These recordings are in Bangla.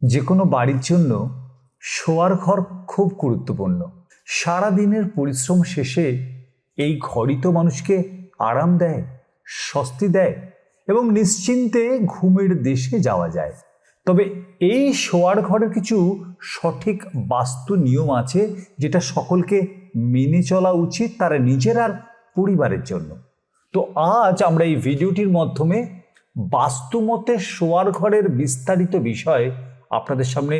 যে কোনো বাড়ির জন্য শোয়ার ঘর খুব গুরুত্বপূর্ণ। সারা দিনের পরিশ্রম শেষে এই ঘরই তো মানুষকে আরাম দেয়, স্বস্তি দেয় এবং নিশ্চিন্তে ঘুমের দেশে যাওয়া যায়। তবে এই শোয়ার ঘরের কিছু সঠিক বাস্তু নিয়ম আছে যেটা সকলকে মেনে চলা উচিত তার নিজের আর পরিবারের জন্য। তো আজ আমরা এই ভিডিওটির মাধ্যমে বাস্তুমতে শোয়ার ঘরের বিস্তারিত বিষয় আপনাদের সামনে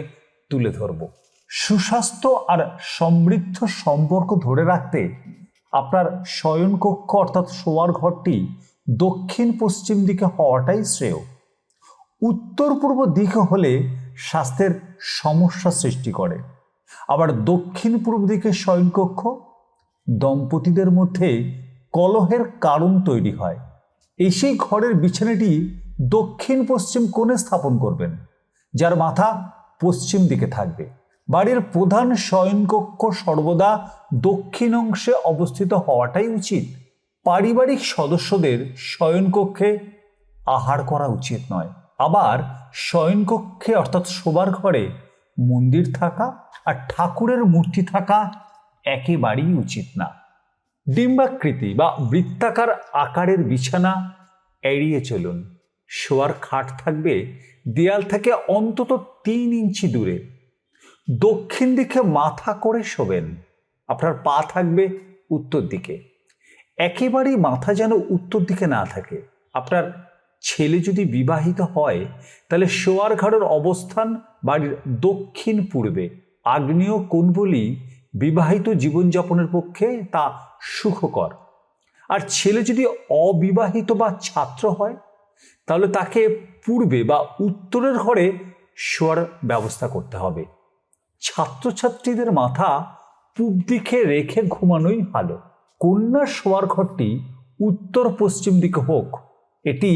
তুলে ধরব। সুস্বাস্থ্য আর সমৃদ্ধ সম্পর্ক ধরে রাখতে আপনার শয়নকক্ষ অর্থাৎ শোয়ার ঘরটি দক্ষিণ পশ্চিম দিকে হওয়াটাই শ্রেয়। উত্তর পূর্ব দিকে হলে স্বাস্থ্যের সমস্যা সৃষ্টি করে, আবার দক্ষিণ পূর্ব দিকে শয়নকক্ষ দম্পতিদের মধ্যে কলহের কারণ তৈরি হয়। সেই ঘরের বিছানাটি দক্ষিণ পশ্চিম কোণে স্থাপন করবেন, যার মাথা পশ্চিম দিকে থাকবে। বাড়ির প্রধান শয়নকক্ষ সর্বদা দক্ষিণ অংশে অবস্থিত হওয়াটাই উচিত। পারিবারিক সদস্যদের শয়নকক্ষে আহার করা উচিত নয়। আবার শয়নকক্ষে অর্থাৎ শোবার ঘরে মন্দির থাকা আর ঠাকুরের মূর্তি থাকা একেবারেই উচিত না। ডিম্বাকৃতি বা বৃত্তাকার আকারের বিছানা এড়িয়ে চলুন। শোয়ার খাট থাকবে দেয়াল থেকে অন্তত 3 ইঞ্চি দূরে। দক্ষিণ দিকে মাথা করে শোবেন। আপনার পা থাকবে উত্তর দিকে। একেবারেই মাথা যেন উত্তর দিকে না থাকে। আপনার ছেলে যদি বিবাহিত হয় তাহলে শোয়ার ঘরের অবস্থান বাড়ির দক্ষিণ পূর্বে। আগ্নেয় কোণ বলি বিবাহিত জীবনযাপনের পক্ষে তা সুখকর। আর ছেলে যদি অবিবাহিত বা ছাত্র হয় তাহলে তাকে পূর্বে বা উত্তরের ঘরে শোয়ার ব্যবস্থা করতে হবে। ছাত্রছাত্রীদের মাথা পূব দিকে রেখে ঘুমানোই ভালো। কন্যার শোয়ার ঘরটি উত্তর পশ্চিম দিকে হোক। এটি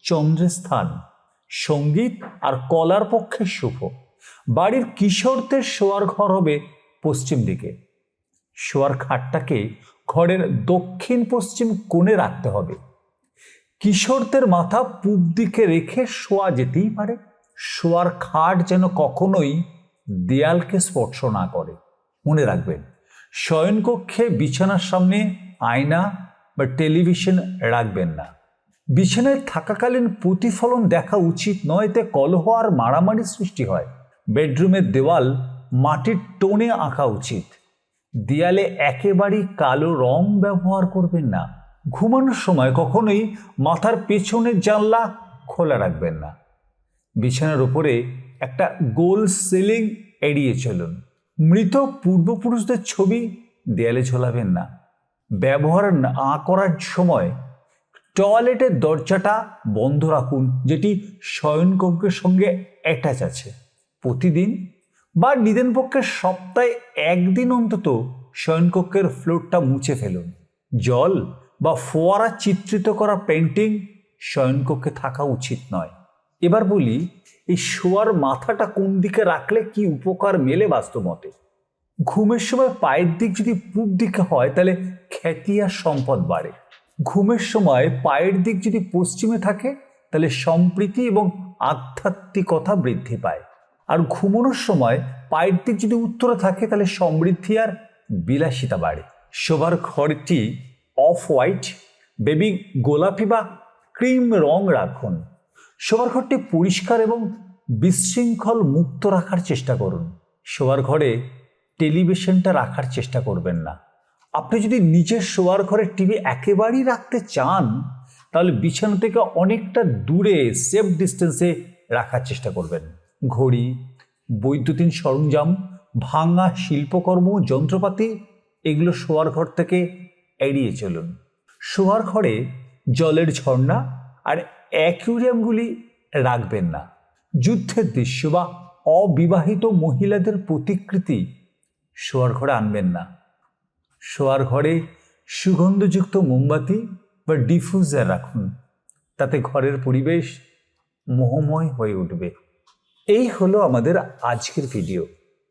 চন্দ্রের স্থান, সঙ্গীত আর কলার পক্ষে শুভ। বাড়ির কিশোরদের শোয়ার ঘর হবে পশ্চিম দিকে। শোয়ার খাটটাকে ঘরের দক্ষিণ পশ্চিম কোণে রাখতে হবে। কিশোরদের মাথা পূব দিকে রেখে শোয়া যেতেই পারে। শোয়ার খাট যেন কখনোই দেয়ালকে স্পর্শ না করে। মনে রাখবেন, শয়নকক্ষে বিছানার সামনে আয়না বা টেলিভিশন রাখবেন না। বিছানায় থাকাকালীন প্রতিফলন দেখা উচিত নয়, এতে কলহ আর মারামারি সৃষ্টি হয়। বেডরুমের দেওয়াল মাটির টোনে আঁকা উচিত। দেয়ালে একেবারেই কালো রং ব্যবহার করবেন না। ঘুমানোর সময় কখনোই মাথার পেছনের জানলা খোলা রাখবেন না। বিছানার উপরে একটা গোল সিলিং এড়িয়ে চলুন। মৃত পূর্বপুরুষদের ছবি দেয়ালে ঝোলাবেন না। ব্যবহার না করার সময় টয়লেটের দরজাটা বন্ধ রাখুন, যেটি শয়নকক্ষের সঙ্গে অ্যাটাচ আছে। প্রতিদিন বা নিদেনপক্ষে সপ্তাহে 1 দিন অন্তত শয়নকক্ষের ফ্লোরটা মুছে ফেলুন। জল বা ফোয়ারা চিত্রিত করা পেন্টিং শয়নকক্ষে থাকা উচিত নয়। এবার বলি, এই শোয়ার মাথাটা কোন দিকে রাখলে কি উপকার মেলে বাস্তবমতে। ঘুমের সময় পায়ের দিক যদি পূব দিকে হয় তাহলে খ্যাতি আর সম্পদ বাড়ে। ঘুমের সময় পায়ের দিক যদি পশ্চিমে থাকে তাহলে সম্প্রীতি এবং আধ্যাত্মিকতা বৃদ্ধি পায়। আর ঘুমানোর সময় পায়ের দিক যদি উত্তরে থাকে তাহলে সমৃদ্ধি আর বিলাসিতা বাড়ে। শোবার ঘরটি অফ হোয়াইট, বেবি গোলাপি বা ক্রিম রং রাখুন। শোবার ঘরটি পরিষ্কার এবং বিশৃঙ্খল মুক্ত রাখার চেষ্টা করুন। শোবার ঘরে টেলিভিশনটা রাখার চেষ্টা করবেন না। আপনি যদি নিজের শোয়ার ঘরে টিভি একেবারেই রাখতে চান তাহলে বিছানা থেকে অনেকটা দূরে সেফ ডিস্টেন্সে রাখার চেষ্টা করবেন। ঘড়ি, বৈদ্যুতিন সরঞ্জাম, ভাঙা শিল্পকর্ম, যন্ত্রপাতি এগুলো শোয়ার ঘর থেকে এড়িয়ে চলুন। শোয়ার ঘরে জলের ঝর্ণা আর অ্যাকুয়ারিয়ামগুলি রাখবেন না। যুদ্ধের দৃশ্য বা অবিবাহিত মহিলাদের প্রতিকৃতি শোয়ার ঘরে আনবেন না। শোয়ার ঘরে সুগন্ধযুক্ত মোমবাতি বা ডিফিউজার রাখুন, তাতে ঘরের পরিবেশ মোহময় হয়ে উঠবে। এই হলো আমাদের আজকের ভিডিও।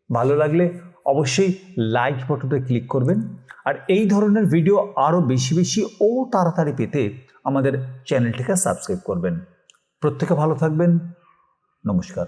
ভালো লাগলে অবশ্যই লাইক বাটনে ক্লিক করবেন। আর এই ধরনের ভিডিও আরও বেশি বেশি ও তাড়াতাড়ি পেতে আমাদের চ্যানেলটিকে সাবস্ক্রাইব করবেন। প্রত্যেকে ভালো থাকবেন। নমস্কার।